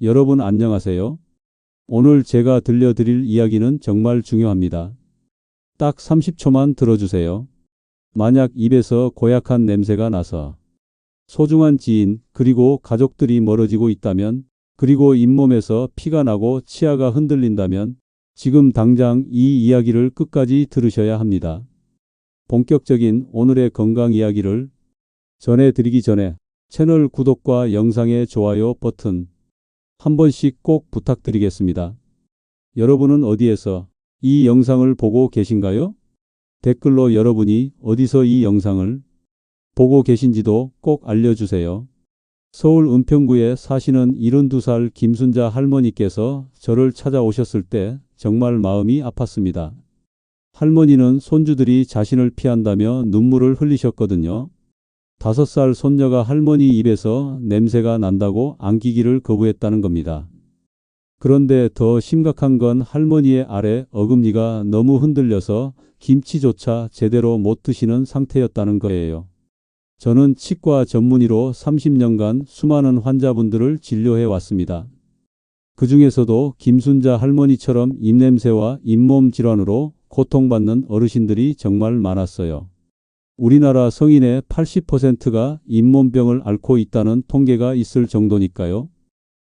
여러분 안녕하세요. 오늘 제가 들려드릴 이야기는 정말 중요합니다. 딱 30초만 들어주세요. 만약 입에서 고약한 냄새가 나서 소중한 지인 그리고 가족들이 멀어지고 있다면, 그리고 잇몸에서 피가 나고 치아가 흔들린다면 지금 당장 이 이야기를 끝까지 들으셔야 합니다. 본격적인 오늘의 건강 이야기를 전해드리기 전에 채널 구독과 영상의 좋아요 버튼 한 번씩 꼭 부탁드리겠습니다. 여러분은 어디에서 이 영상을 보고 계신가요? 댓글로 여러분이 어디서 이 영상을 보고 계신지도 꼭 알려주세요. 서울 은평구에 사시는 72살 김순자 할머니께서 저를 찾아오셨을 때 정말 마음이 아팠습니다. 할머니는 손주들이 자신을 피한다며 눈물을 흘리셨거든요. 5살 손녀가 할머니 입에서 냄새가 난다고 안기기를 거부했다는 겁니다. 그런데 더 심각한 건 할머니의 아래 어금니가 너무 흔들려서 김치조차 제대로 못 드시는 상태였다는 거예요. 저는 치과 전문의로 30년간 수많은 환자분들을 진료해 왔습니다. 그 중에서도 김순자 할머니처럼 입냄새와 잇몸 질환으로 고통받는 어르신들이 정말 많았어요. 우리나라 성인의 80%가 잇몸병을 앓고 있다는 통계가 있을 정도니까요.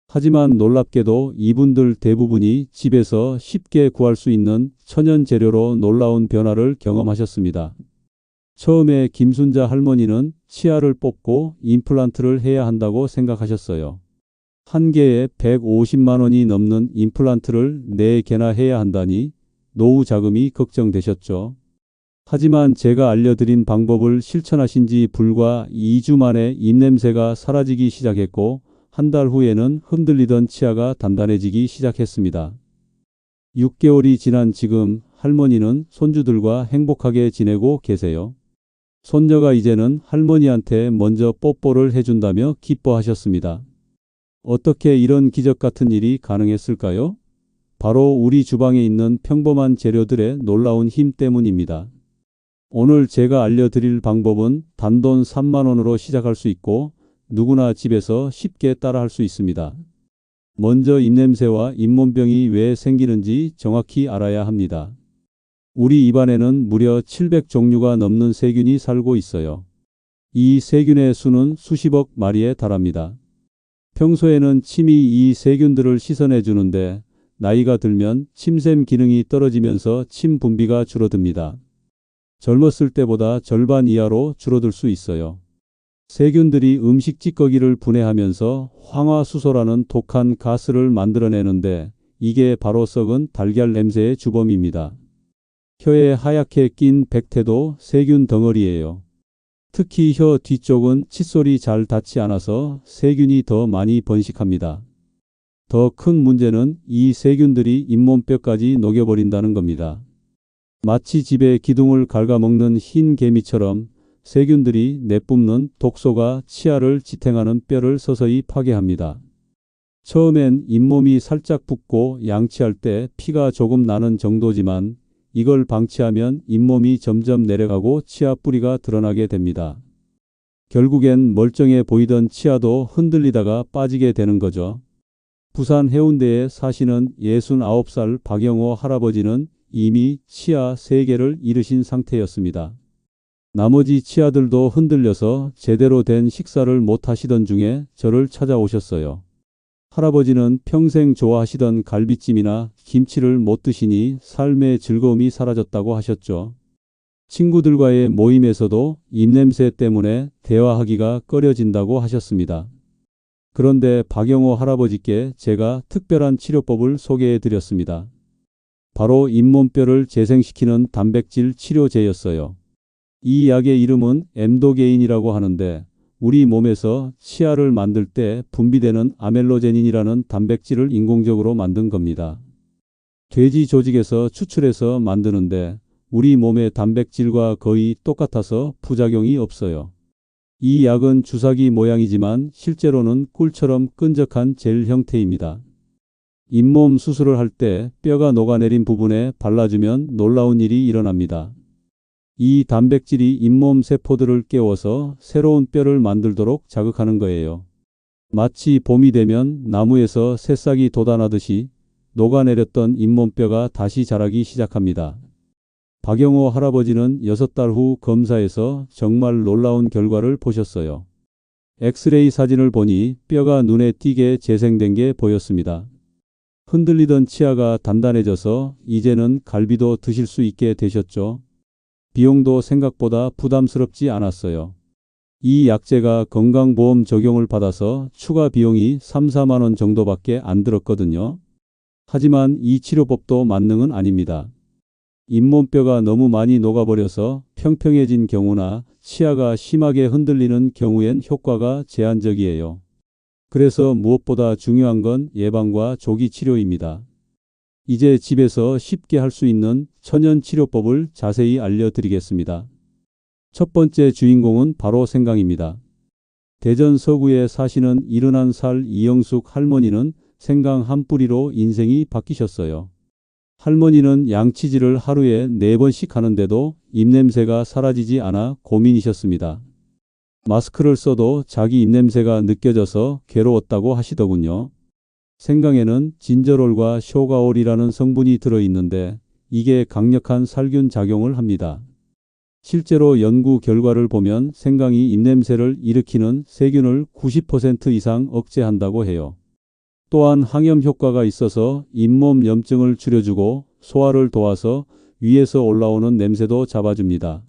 하지만 놀랍게도 이분들 대부분이 집에서 쉽게 구할 수 있는 천연 재료로 놀라운 변화를 경험하셨습니다. 처음에 김순자 할머니는 치아를 뽑고 임플란트를 해야 한다고 생각하셨어요. 한 개에 150만 원이 넘는 임플란트를 4개나 해야 한다니 노후 자금이 걱정되셨죠. 하지만 제가 알려드린 방법을 실천하신 지 불과 2주 만에 입냄새가 사라지기 시작했고, 한 달 후에는 흔들리던 치아가 단단해지기 시작했습니다. 6개월이 지난 지금 할머니는 손주들과 행복하게 지내고 계세요. 손녀가 이제는 할머니한테 먼저 뽀뽀를 해준다며 기뻐하셨습니다. 어떻게 이런 기적 같은 일이 가능했을까요? 바로 우리 주방에 있는 평범한 재료들의 놀라운 힘 때문입니다. 오늘 제가 알려드릴 방법은 단돈 3만 원으로 시작할 수 있고 누구나 집에서 쉽게 따라할 수 있습니다. 먼저 입냄새와 잇몸병이 왜 생기는지 정확히 알아야 합니다. 우리 입안에는 무려 700종류가 넘는 세균이 살고 있어요. 이 세균의 수는 수십억 마리에 달합니다. 평소에는 침이 이 세균들을 씻어내 주는데 나이가 들면 침샘 기능이 떨어지면서 침 분비가 줄어듭니다. 젊었을 때보다 절반 이하로 줄어들 수 있어요. 세균들이 음식 찌꺼기를 분해하면서 황화수소라는 독한 가스를 만들어내는데 이게 바로 썩은 달걀 냄새의 주범입니다. 혀에 하얗게 낀 백태도 세균 덩어리예요. 특히 혀 뒤쪽은 칫솔이 잘 닿지 않아서 세균이 더 많이 번식합니다. 더 큰 문제는 이 세균들이 잇몸뼈까지 녹여버린다는 겁니다. 마치 집에 기둥을 갉아먹는 흰 개미처럼 세균들이 내뿜는 독소가 치아를 지탱하는 뼈를 서서히 파괴합니다. 처음엔 잇몸이 살짝 붓고 양치할 때 피가 조금 나는 정도지만 이걸 방치하면 잇몸이 점점 내려가고 치아 뿌리가 드러나게 됩니다. 결국엔 멀쩡해 보이던 치아도 흔들리다가 빠지게 되는 거죠. 부산 해운대에 사시는 69살 박영호 할아버지는 이미 치아 3개를 잃으신 상태였습니다. 나머지 치아들도 흔들려서 제대로 된 식사를 못 하시던 중에 저를 찾아오셨어요. 할아버지는 평생 좋아하시던 갈비찜이나 김치를 못 드시니 삶의 즐거움이 사라졌다고 하셨죠. 친구들과의 모임에서도 입냄새 때문에 대화하기가 꺼려진다고 하셨습니다. 그런데 박영호 할아버지께 제가 특별한 치료법을 소개해 드렸습니다. 바로 잇몸뼈를 재생시키는 단백질 치료제였어요. 이 약의 이름은 엠도게인이라고 하는데 우리 몸에서 치아를 만들 때 분비되는 아멜로제닌이라는 단백질을 인공적으로 만든 겁니다. 돼지 조직에서 추출해서 만드는데 우리 몸의 단백질과 거의 똑같아서 부작용이 없어요. 이 약은 주사기 모양이지만 실제로는 꿀처럼 끈적한 젤 형태입니다. 잇몸 수술을 할 때 뼈가 녹아내린 부분에 발라주면 놀라운 일이 일어납니다. 이 단백질이 잇몸 세포들을 깨워서 새로운 뼈를 만들도록 자극하는 거예요. 마치 봄이 되면 나무에서 새싹이 돋아나듯이 녹아내렸던 잇몸뼈가 다시 자라기 시작합니다. 박영호 할아버지는 6달 후 검사에서 정말 놀라운 결과를 보셨어요. 엑스레이 사진을 보니 뼈가 눈에 띄게 재생된 게 보였습니다. 흔들리던 치아가 단단해져서 이제는 갈비도 드실 수 있게 되셨죠. 비용도 생각보다 부담스럽지 않았어요. 이 약제가 건강보험 적용을 받아서 추가 비용이 3, 4만 원 정도밖에 안 들었거든요. 하지만 이 치료법도 만능은 아닙니다. 잇몸뼈가 너무 많이 녹아버려서 평평해진 경우나 치아가 심하게 흔들리는 경우엔 효과가 제한적이에요. 그래서 무엇보다 중요한 건 예방과 조기 치료입니다. 이제 집에서 쉽게 할 수 있는 천연 치료법을 자세히 알려드리겠습니다. 첫 번째 주인공은 바로 생강입니다. 대전 서구에 사시는 71살 이영숙 할머니는 생강 한 뿌리로 인생이 바뀌셨어요. 할머니는 양치질을 하루에 4번씩 하는데도 입냄새가 사라지지 않아 고민이셨습니다. 마스크를 써도 자기 입냄새가 느껴져서 괴로웠다고 하시더군요. 생강에는 진저롤과 쇼가올이라는 성분이 들어있는데 이게 강력한 살균 작용을 합니다. 실제로 연구 결과를 보면 생강이 입냄새를 일으키는 세균을 90% 이상 억제한다고 해요. 또한 항염 효과가 있어서 잇몸 염증을 줄여주고 소화를 도와서 위에서 올라오는 냄새도 잡아줍니다.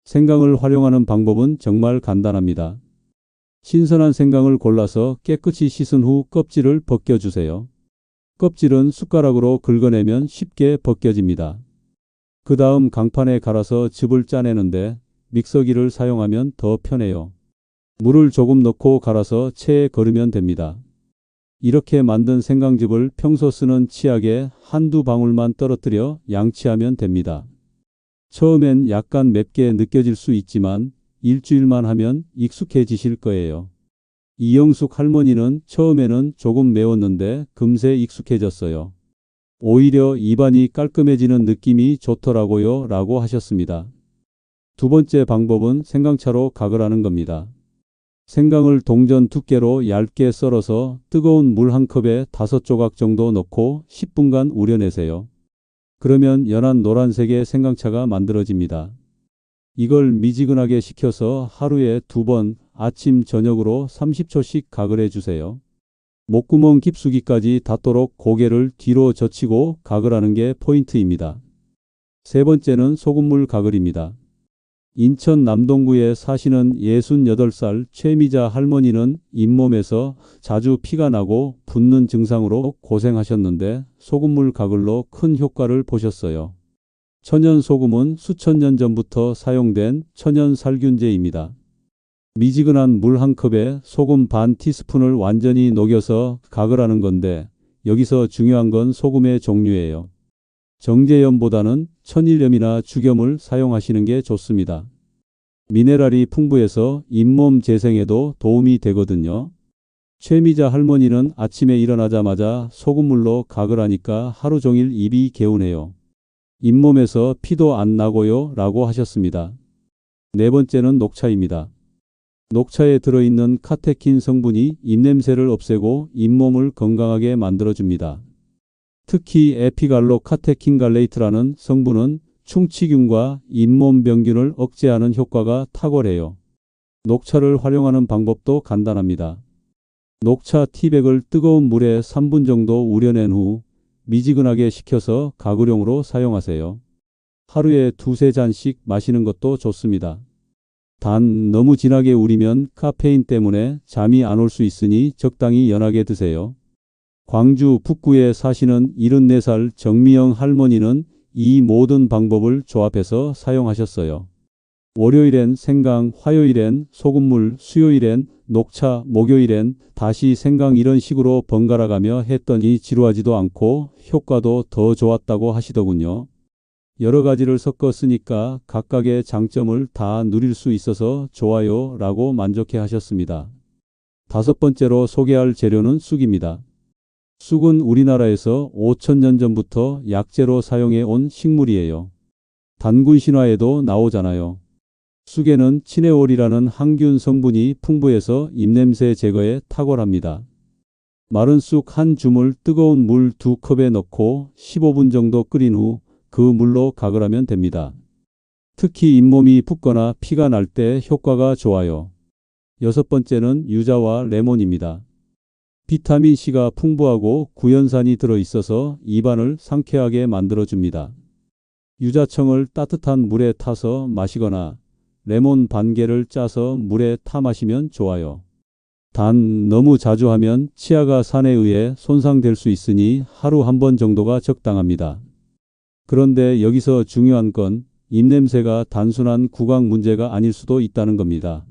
생강을 활용하는 방법은 정말 간단합니다. 신선한 생강을 골라서 깨끗이 씻은 후 껍질을 벗겨주세요. 껍질은 숟가락으로 긁어내면 쉽게 벗겨집니다. 그 다음 강판에 갈아서 즙을 짜내는데 믹서기를 사용하면 더 편해요. 물을 조금 넣고 갈아서 체에 거르면 됩니다. 이렇게 만든 생강즙을 평소 쓰는 치약에 한두 방울만 떨어뜨려 양치하면 됩니다. 처음엔 약간 맵게 느껴질 수 있지만 일주일만 하면 익숙해지실 거예요. 이영숙 할머니는 처음에는 조금 매웠는데 금세 익숙해졌어요. 오히려 입안이 깔끔해지는 느낌이 좋더라고요 라고 하셨습니다. 두 번째 방법은 생강차로 각을 하는 겁니다. 생강을 동전 두께로 얇게 썰어서 뜨거운 물 한 컵에 5조각 정도 넣고 10분간 우려내세요. 그러면 연한 노란색의 생강차가 만들어집니다. 이걸 미지근하게 식혀서 하루에 2번 아침 저녁으로 30초씩 각을 해주세요. 목구멍 깊숙이까지 닿도록 고개를 뒤로 젖히고 각을 하는 게 포인트입니다. 세 번째는 소금물 가글입니다. 인천 남동구에 사시는 68살 최미자 할머니는 잇몸에서 자주 피가 나고 붓는 증상으로 고생하셨는데 소금물 가글로 큰 효과를 보셨어요. 천연 소금은 수천 년 전부터 사용된 천연 살균제입니다. 미지근한 물 한 컵에 소금 반 티스푼을 완전히 녹여서 각을 하는 건데 여기서 중요한 건 소금의 종류예요. 정제염보다는 천일염이나 죽염을 사용하시는 게 좋습니다. 미네랄이 풍부해서 잇몸 재생에도 도움이 되거든요. 최미자 할머니는 아침에 일어나자마자 소금물로 각을 하니까 하루 종일 입이 개운해요. 잇몸에서 피도 안 나고요 라고 하셨습니다. 네 번째는 녹차입니다. 녹차에 들어있는 카테킨 성분이 입냄새를 없애고 잇몸을 건강하게 만들어줍니다. 특히 에피갈로카테킨갈레이트라는 성분은 충치균과 잇몸 병균을 억제하는 효과가 탁월해요. 녹차를 활용하는 방법도 간단합니다. 녹차 티백을 뜨거운 물에 3분 정도 우려낸 후 미지근하게 식혀서 가글용으로 사용하세요. 하루에 2~3잔씩 마시는 것도 좋습니다. 단 너무 진하게 우리면 카페인 때문에 잠이 안 올 수 있으니 적당히 연하게 드세요. 광주 북구에 사시는 74살 정미영 할머니는 이 모든 방법을 조합해서 사용하셨어요. 월요일엔 생강, 화요일엔 소금물, 수요일엔 녹차, 목요일엔 다시 생강 이런 식으로 번갈아가며 했더니 지루하지도 않고 효과도 더 좋았다고 하시더군요. 여러 가지를 섞어 쓰니까 각각의 장점을 다 누릴 수 있어서 좋아요 라고 만족해 하셨습니다. 다섯 번째로 소개할 재료는 쑥입니다. 쑥은 우리나라에서 5,000년 전부터 약재로 사용해 온 식물이에요. 단군 신화에도 나오잖아요. 쑥에는 치네올이라는 항균 성분이 풍부해서 입냄새 제거에 탁월합니다. 마른 쑥 한 줌을 뜨거운 물 2컵에 넣고 15분 정도 끓인 후 그 물로 각을 하면 됩니다. 특히 잇몸이 붓거나 피가 날 때 효과가 좋아요. 여섯 번째는 유자와 레몬입니다. 비타민C가 풍부하고 구연산이 들어있어서 입안을 상쾌하게 만들어줍니다. 유자청을 따뜻한 물에 타서 마시거나 레몬 반 개를 짜서 물에 타 마시면 좋아요. 단 너무 자주 하면 치아가 산에 의해 손상될 수 있으니 하루 한 번 정도가 적당합니다. 그런데 여기서 중요한 건 입냄새가 단순한 구강 문제가 아닐 수도 있다는 겁니다.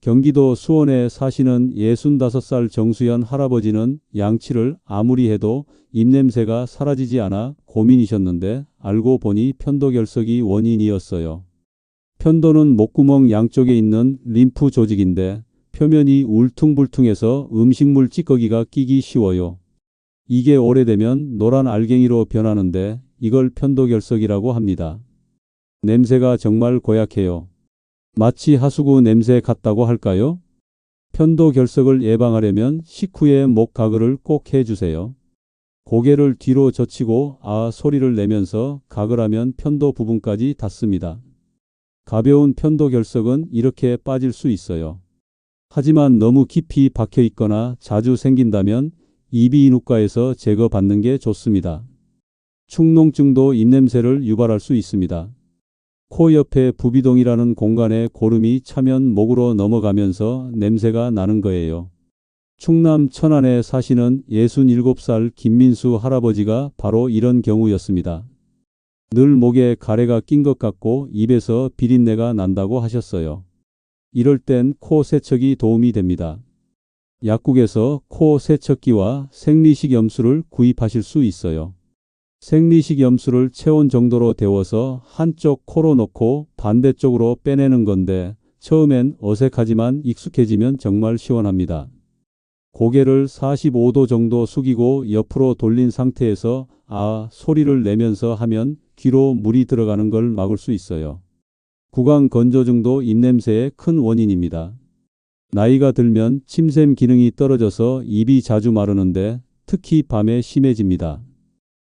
경기도 수원에 사시는 65살 정수연 할아버지는 양치를 아무리 해도 입냄새가 사라지지 않아 고민이셨는데 알고 보니 편도결석이 원인이었어요. 편도는 목구멍 양쪽에 있는 림프 조직인데 표면이 울퉁불퉁해서 음식물 찌꺼기가 끼기 쉬워요. 이게 오래되면 노란 알갱이로 변하는데 이걸 편도결석이라고 합니다. 냄새가 정말 고약해요. 마치 하수구 냄새 같다고 할까요? 편도결석을 예방하려면 식후에 목 가글을 꼭 해주세요. 고개를 뒤로 젖히고 아 소리를 내면서 가글하면 편도 부분까지 닿습니다. 가벼운 편도결석은 이렇게 빠질 수 있어요. 하지만 너무 깊이 박혀 있거나 자주 생긴다면 이비인후과에서 제거받는 게 좋습니다. 축농증도 입냄새를 유발할 수 있습니다. 코 옆에 부비동이라는 공간에 고름이 차면 목으로 넘어가면서 냄새가 나는 거예요. 충남 천안에 사시는 67살 김민수 할아버지가 바로 이런 경우였습니다. 늘 목에 가래가 낀 것 같고 입에서 비린내가 난다고 하셨어요. 이럴 땐 코 세척이 도움이 됩니다. 약국에서 코 세척기와 생리식 염수를 구입하실 수 있어요. 생리식 염수를 체온 정도로 데워서 한쪽 코로 넣고 반대쪽으로 빼내는 건데 처음엔 어색하지만 익숙해지면 정말 시원합니다. 고개를 45도 정도 숙이고 옆으로 돌린 상태에서 아 소리를 내면서 하면 귀로 물이 들어가는 걸 막을 수 있어요. 구강 건조증도 입냄새의 큰 원인입니다. 나이가 들면 침샘 기능이 떨어져서 입이 자주 마르는데 특히 밤에 심해집니다.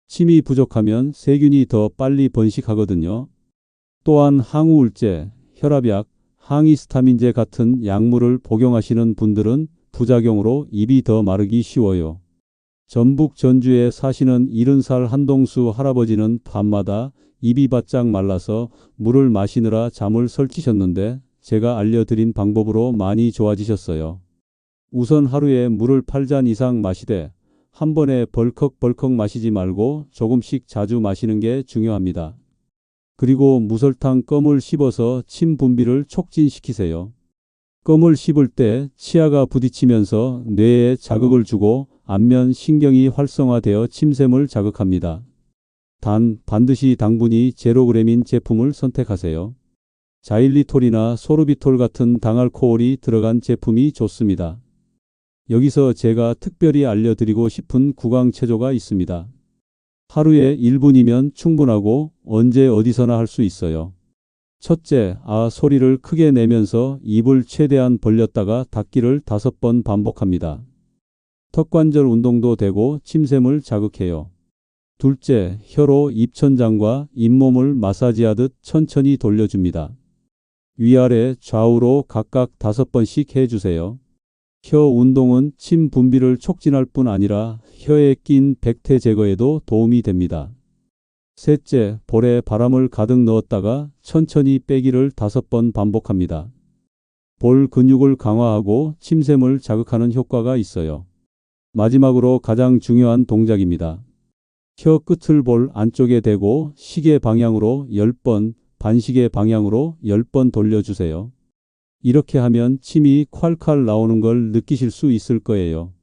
침이 부족하면 세균이 더 빨리 번식하거든요. 또한 항우울제, 혈압약, 항히스타민제 같은 약물을 복용하시는 분들은 부작용으로 입이 더 마르기 쉬워요. 전북 전주에 사시는 70살 한동수 할아버지는 밤마다 입이 바짝 말라서 물을 마시느라 잠을 설치셨는데 제가 알려드린 방법으로 많이 좋아지셨어요. 우선 하루에 물을 8잔 이상 마시되 한 번에 벌컥벌컥 마시지 말고 조금씩 자주 마시는 게 중요합니다. 그리고 무설탕 껌을 씹어서 침 분비를 촉진시키세요. 껌을 씹을 때 치아가 부딪히면서 뇌에 자극을 주고 안면 신경이 활성화되어 침샘을 자극합니다. 단 반드시 당분이 0g인 제품을 선택하세요. 자일리톨이나 소르비톨 같은 당알코올이 들어간 제품이 좋습니다. 여기서 제가 특별히 알려드리고 싶은 구강체조가 있습니다. 하루에 1분이면 충분하고 언제 어디서나 할 수 있어요. 첫째, 아 소리를 크게 내면서 입을 최대한 벌렸다가 닫기를 5번 반복합니다. 턱관절 운동도 되고 침샘을 자극해요. 둘째, 혀로 입천장과 잇몸을 마사지하듯 천천히 돌려줍니다. 위아래 좌우로 각각 5번씩 해주세요. 혀 운동은 침 분비를 촉진할 뿐 아니라 혀에 낀 백태 제거에도 도움이 됩니다. 셋째, 볼에 바람을 가득 넣었다가 천천히 빼기를 5번 반복합니다. 볼 근육을 강화하고 침샘을 자극하는 효과가 있어요. 마지막으로 가장 중요한 동작입니다. 혀 끝을 볼 안쪽에 대고 시계 방향으로 10번, 반시계 방향으로 10번 돌려주세요. 이렇게 하면 침이 콸콸 나오는 걸 느끼실 수 있을 거예요.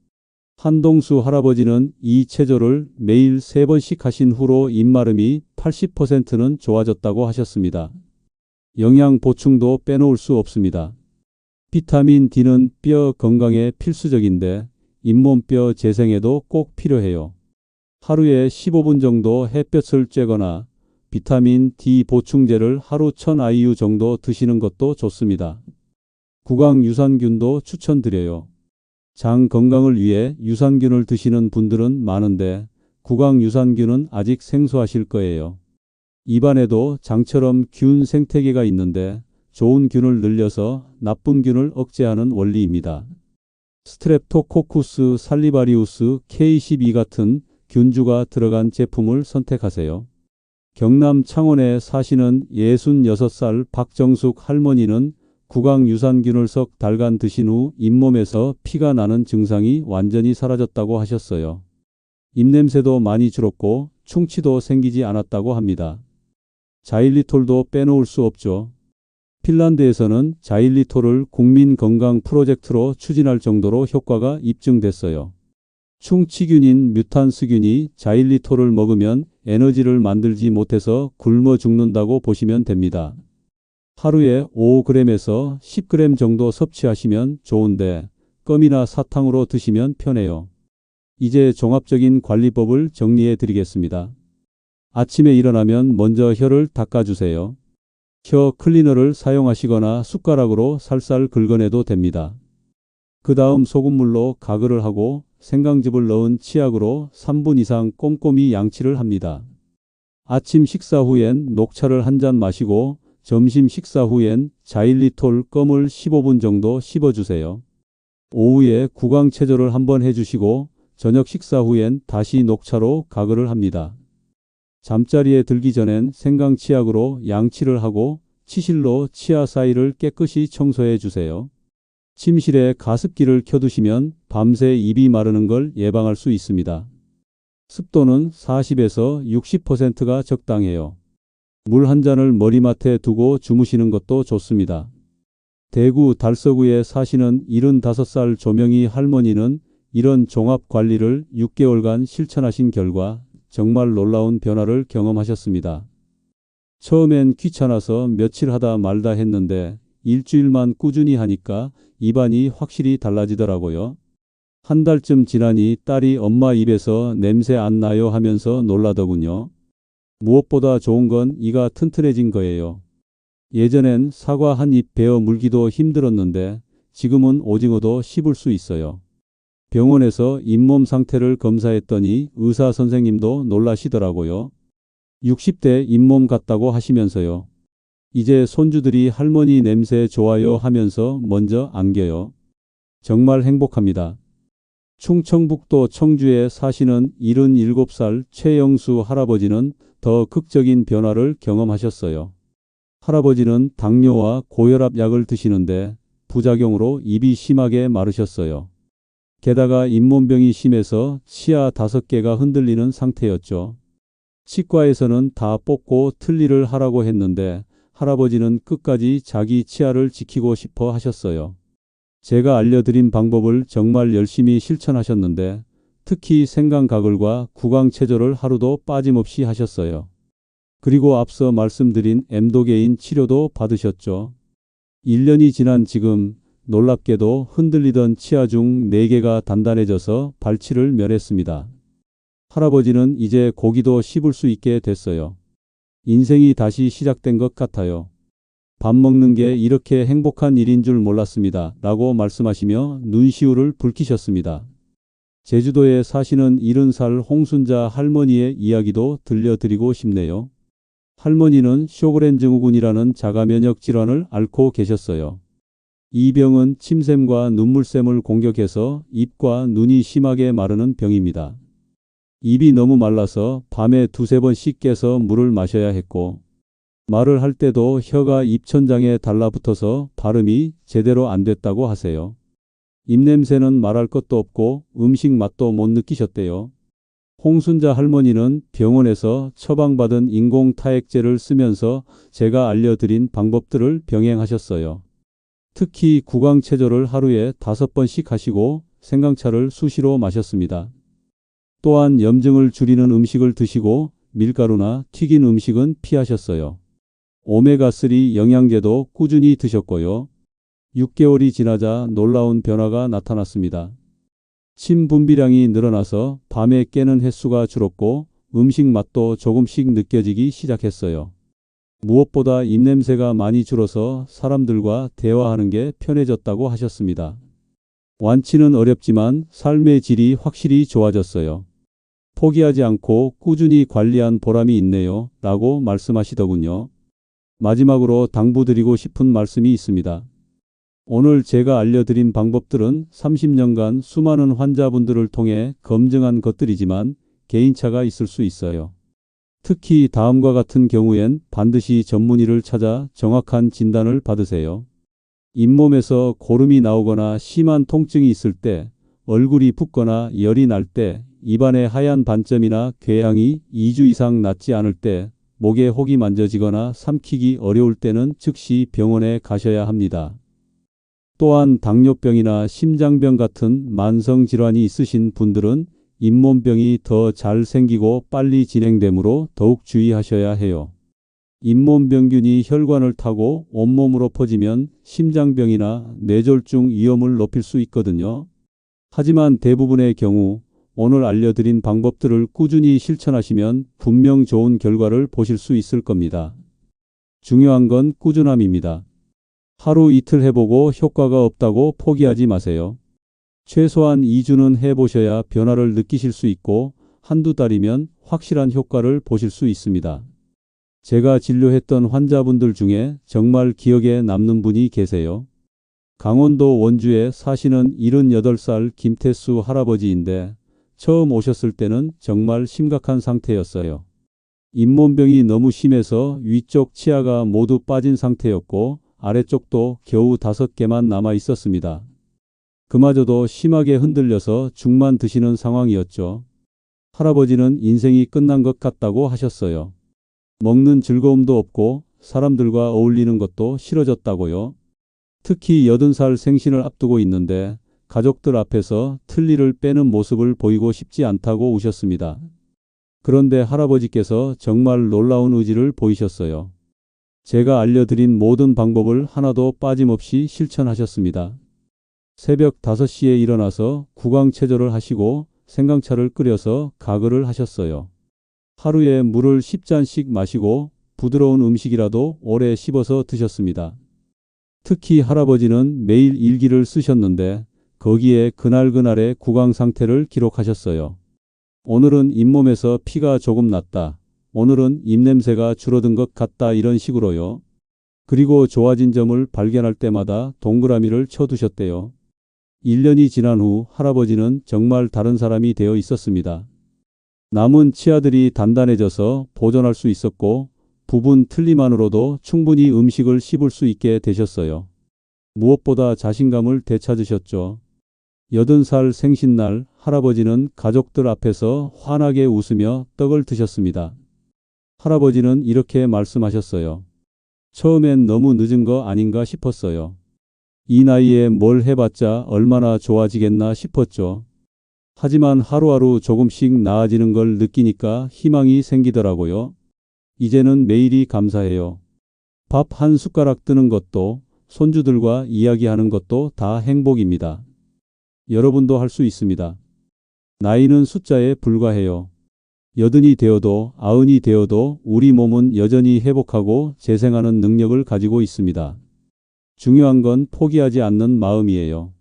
한동수 할아버지는 이 체조를 매일 3번씩 하신 후로 입마름이 80%는 좋아졌다고 하셨습니다. 영양 보충도 빼놓을 수 없습니다. 비타민 D는 뼈 건강에 필수적인데 잇몸뼈 재생에도 꼭 필요해요. 하루에 15분 정도 햇볕을 쬐거나 비타민 D 보충제를 하루 1000IU 정도 드시는 것도 좋습니다. 구강 유산균도 추천드려요. 장 건강을 위해 유산균을 드시는 분들은 많은데 구강 유산균은 아직 생소하실 거예요. 입안에도 장처럼 균 생태계가 있는데 좋은 균을 늘려서 나쁜 균을 억제하는 원리입니다. 스트랩토코쿠스 살리바리우스 K12 같은 균주가 들어간 제품을 선택하세요. 경남 창원에 사시는 66살 박정숙 할머니는 구강 유산균을 석 달간 드신 후 잇몸에서 피가 나는 증상이 완전히 사라졌다고 하셨어요. 입냄새도 많이 줄었고 충치도 생기지 않았다고 합니다. 자일리톨도 빼놓을 수 없죠. 핀란드에서는 자일리톨을 국민 건강 프로젝트로 추진할 정도로 효과가 입증됐어요. 충치균인 뮤탄스균이 자일리톨을 먹으면 에너지를 만들지 못해서 굶어 죽는다고 보시면 됩니다. 하루에 5g에서 10g 정도 섭취하시면 좋은데 껌이나 사탕으로 드시면 편해요. 이제 종합적인 관리법을 정리해 드리겠습니다. 아침에 일어나면 먼저 혀를 닦아주세요. 혀 클리너를 사용하시거나 숟가락으로 살살 긁어내도 됩니다. 그 다음 소금물로 가글을 하고 생강즙을 넣은 치약으로 3분 이상 꼼꼼히 양치를 합니다. 아침 식사 후엔 녹차를 한 잔 마시고 점심 식사 후엔 자일리톨 껌을 15분 정도 씹어주세요. 오후에 구강 체조를 한번 해주시고 저녁 식사 후엔 다시 녹차로 가글을 합니다. 잠자리에 들기 전엔 생강치약으로 양치를 하고 치실로 치아 사이를 깨끗이 청소해 주세요. 침실에 가습기를 켜두시면 밤새 입이 마르는 걸 예방할 수 있습니다. 습도는 40에서 60%가 적당해요. 물 한 잔을 머리맡에 두고 주무시는 것도 좋습니다. 대구 달서구에 사시는 75살 조명희 할머니는 이런 종합 관리를 6개월간 실천하신 결과 정말 놀라운 변화를 경험하셨습니다. 처음엔 귀찮아서 며칠 하다 말다 했는데 일주일만 꾸준히 하니까 입안이 확실히 달라지더라고요. 한 달쯤 지나니 딸이 엄마 입에서 냄새 안 나요 하면서 놀라더군요. 무엇보다 좋은 건 이가 튼튼해진 거예요. 예전엔 사과 한 입 베어 물기도 힘들었는데 지금은 오징어도 씹을 수 있어요. 병원에서 잇몸 상태를 검사했더니 의사 선생님도 놀라시더라고요. 60대 잇몸 같다고 하시면서요. 이제 손주들이 할머니 냄새 좋아요 하면서 먼저 안겨요. 정말 행복합니다. 충청북도 청주에 사시는 77살 최영수 할아버지는 더 극적인 변화를 경험하셨어요. 할아버지는 당뇨와 고혈압 약을 드시는데 부작용으로 입이 심하게 마르셨어요. 게다가 잇몸병이 심해서 치아 5개가 흔들리는 상태였죠. 치과에서는 다 뽑고 틀니를 하라고 했는데 할아버지는 끝까지 자기 치아를 지키고 싶어 하셨어요. 제가 알려드린 방법을 정말 열심히 실천하셨는데 특히 생강가글과 구강체조를 하루도 빠짐없이 하셨어요. 그리고 앞서 말씀드린 엠도게인 치료도 받으셨죠. 1년이 지난 지금 놀랍게도 흔들리던 치아 중 4개가 단단해져서 발치를 멸했습니다. 할아버지는 이제 고기도 씹을 수 있게 됐어요. 인생이 다시 시작된 것 같아요. 밥 먹는 게 이렇게 행복한 일인 줄 몰랐습니다. 라고 말씀하시며 눈시울을 붉히셨습니다. 제주도에 사시는 70살 홍순자 할머니의 이야기도 들려드리고 싶네요. 할머니는 쇼그렌 증후군이라는 자가면역 질환을 앓고 계셨어요. 이 병은 침샘과 눈물샘을 공격해서 입과 눈이 심하게 마르는 병입니다. 입이 너무 말라서 밤에 2~3번씩 깨서 물을 마셔야 했고 말을 할 때도 혀가 입천장에 달라붙어서 발음이 제대로 안 됐다고 하세요. 입냄새는 말할 것도 없고 음식 맛도 못 느끼셨대요. 홍순자 할머니는 병원에서 처방받은 인공타액제를 쓰면서 제가 알려드린 방법들을 병행하셨어요. 특히 구강체조를 하루에 5번씩 하시고 생강차를 수시로 마셨습니다. 또한 염증을 줄이는 음식을 드시고 밀가루나 튀긴 음식은 피하셨어요. 오메가3 영양제도 꾸준히 드셨고요. 6개월이 지나자 놀라운 변화가 나타났습니다. 침 분비량이 늘어나서 밤에 깨는 횟수가 줄었고 음식 맛도 조금씩 느껴지기 시작했어요. 무엇보다 입냄새가 많이 줄어서 사람들과 대화하는 게 편해졌다고 하셨습니다. 완치는 어렵지만 삶의 질이 확실히 좋아졌어요. 포기하지 않고 꾸준히 관리한 보람이 있네요. 라고 말씀하시더군요. 마지막으로 당부드리고 싶은 말씀이 있습니다. 오늘 제가 알려드린 방법들은 30년간 수많은 환자분들을 통해 검증한 것들이지만 개인차가 있을 수 있어요. 특히 다음과 같은 경우엔 반드시 전문의를 찾아 정확한 진단을 받으세요. 잇몸에서 고름이 나오거나 심한 통증이 있을 때, 얼굴이 붓거나 열이 날 때, 입안에 하얀 반점이나 궤양이 2주 이상 낫지 않을 때, 목에 혹이 만져지거나 삼키기 어려울 때는 즉시 병원에 가셔야 합니다. 또한 당뇨병이나 심장병 같은 만성질환이 있으신 분들은 잇몸병이 더 잘 생기고 빨리 진행되므로 더욱 주의하셔야 해요. 잇몸병균이 혈관을 타고 온몸으로 퍼지면 심장병이나 뇌졸중 위험을 높일 수 있거든요. 하지만 대부분의 경우 오늘 알려드린 방법들을 꾸준히 실천하시면 분명 좋은 결과를 보실 수 있을 겁니다. 중요한 건 꾸준함입니다. 하루 이틀 해보고 효과가 없다고 포기하지 마세요. 최소한 2주는 해보셔야 변화를 느끼실 수 있고 한두 달이면 확실한 효과를 보실 수 있습니다. 제가 진료했던 환자분들 중에 정말 기억에 남는 분이 계세요. 강원도 원주에 사시는 78살 김태수 할아버지인데 처음 오셨을 때는 정말 심각한 상태였어요. 잇몸병이 너무 심해서 위쪽 치아가 모두 빠진 상태였고 아래쪽도 겨우 5개만 남아 있었습니다. 그마저도 심하게 흔들려서 죽만 드시는 상황이었죠. 할아버지는 인생이 끝난 것 같다고 하셨어요. 먹는 즐거움도 없고 사람들과 어울리는 것도 싫어졌다고요. 특히 80살 생신을 앞두고 있는데 가족들 앞에서 틀니를 빼는 모습을 보이고 싶지 않다고 우셨습니다. 그런데 할아버지께서 정말 놀라운 의지를 보이셨어요. 제가 알려드린 모든 방법을 하나도 빠짐없이 실천하셨습니다. 새벽 5시에 일어나서 구강체조를 하시고 생강차를 끓여서 가글을 하셨어요. 하루에 물을 10잔씩 마시고 부드러운 음식이라도 오래 씹어서 드셨습니다. 특히 할아버지는 매일 일기를 쓰셨는데 거기에 그날그날의 구강 상태를 기록하셨어요. 오늘은 잇몸에서 피가 조금 났다. 오늘은 입냄새가 줄어든 것 같다. 이런 식으로요. 그리고 좋아진 점을 발견할 때마다 동그라미를 쳐두셨대요. 1년이 지난 후 할아버지는 정말 다른 사람이 되어 있었습니다. 남은 치아들이 단단해져서 보존할 수 있었고 부분 틀니만으로도 충분히 음식을 씹을 수 있게 되셨어요. 무엇보다 자신감을 되찾으셨죠. 80살 생신날 할아버지는 가족들 앞에서 환하게 웃으며 떡을 드셨습니다. 할아버지는 이렇게 말씀하셨어요. 처음엔 너무 늦은 거 아닌가 싶었어요. 이 나이에 뭘 해봤자 얼마나 좋아지겠나 싶었죠. 하지만 하루하루 조금씩 나아지는 걸 느끼니까 희망이 생기더라고요. 이제는 매일이 감사해요. 밥 한 숟가락 뜨는 것도 손주들과 이야기하는 것도 다 행복입니다. 여러분도 할 수 있습니다. 나이는 숫자에 불과해요. 80이 되어도 90이 되어도 우리 몸은 여전히 회복하고 재생하는 능력을 가지고 있습니다. 중요한 건 포기하지 않는 마음이에요.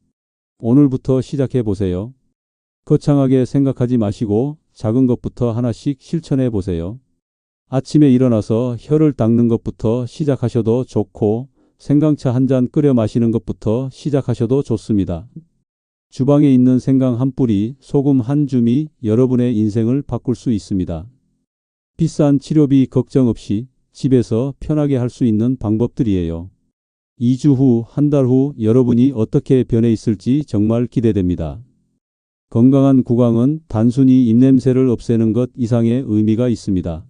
오늘부터 시작해 보세요. 거창하게 생각하지 마시고 작은 것부터 하나씩 실천해 보세요. 아침에 일어나서 혀를 닦는 것부터 시작하셔도 좋고 생강차 한 잔 끓여 마시는 것부터 시작하셔도 좋습니다. 주방에 있는 생강 한 뿌리, 소금 한 줌이 여러분의 인생을 바꿀 수 있습니다. 비싼 치료비 걱정 없이 집에서 편하게 할 수 있는 방법들이에요. 2주 후, 한 달 후 여러분이 어떻게 변해 있을지 정말 기대됩니다. 건강한 구강은 단순히 입냄새를 없애는 것 이상의 의미가 있습니다.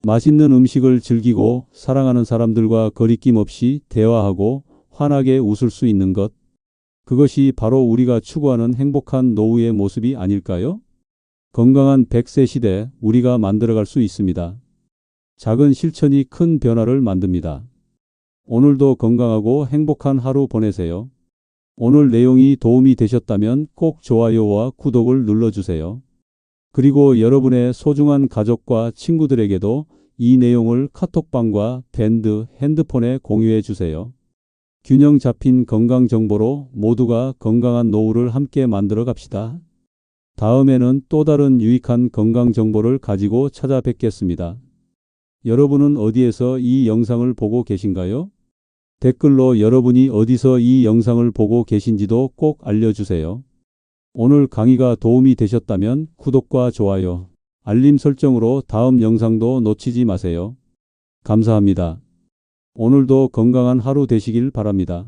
맛있는 음식을 즐기고 사랑하는 사람들과 거리낌 없이 대화하고 환하게 웃을 수 있는 것. 그것이 바로 우리가 추구하는 행복한 노후의 모습이 아닐까요? 건강한 100세 시대 우리가 만들어갈 수 있습니다. 작은 실천이 큰 변화를 만듭니다. 오늘도 건강하고 행복한 하루 보내세요. 오늘 내용이 도움이 되셨다면 꼭 좋아요와 구독을 눌러주세요. 그리고 여러분의 소중한 가족과 친구들에게도 이 내용을 카톡방과 밴드, 핸드폰에 공유해 주세요. 균형 잡힌 건강 정보로 모두가 건강한 노후를 함께 만들어 갑시다. 다음에는 또 다른 유익한 건강 정보를 가지고 찾아뵙겠습니다. 여러분은 어디에서 이 영상을 보고 계신가요? 댓글로 여러분이 어디서 이 영상을 보고 계신지도 꼭 알려주세요. 오늘 강의가 도움이 되셨다면 구독과 좋아요, 알림 설정으로 다음 영상도 놓치지 마세요. 감사합니다. 오늘도 건강한 하루 되시길 바랍니다.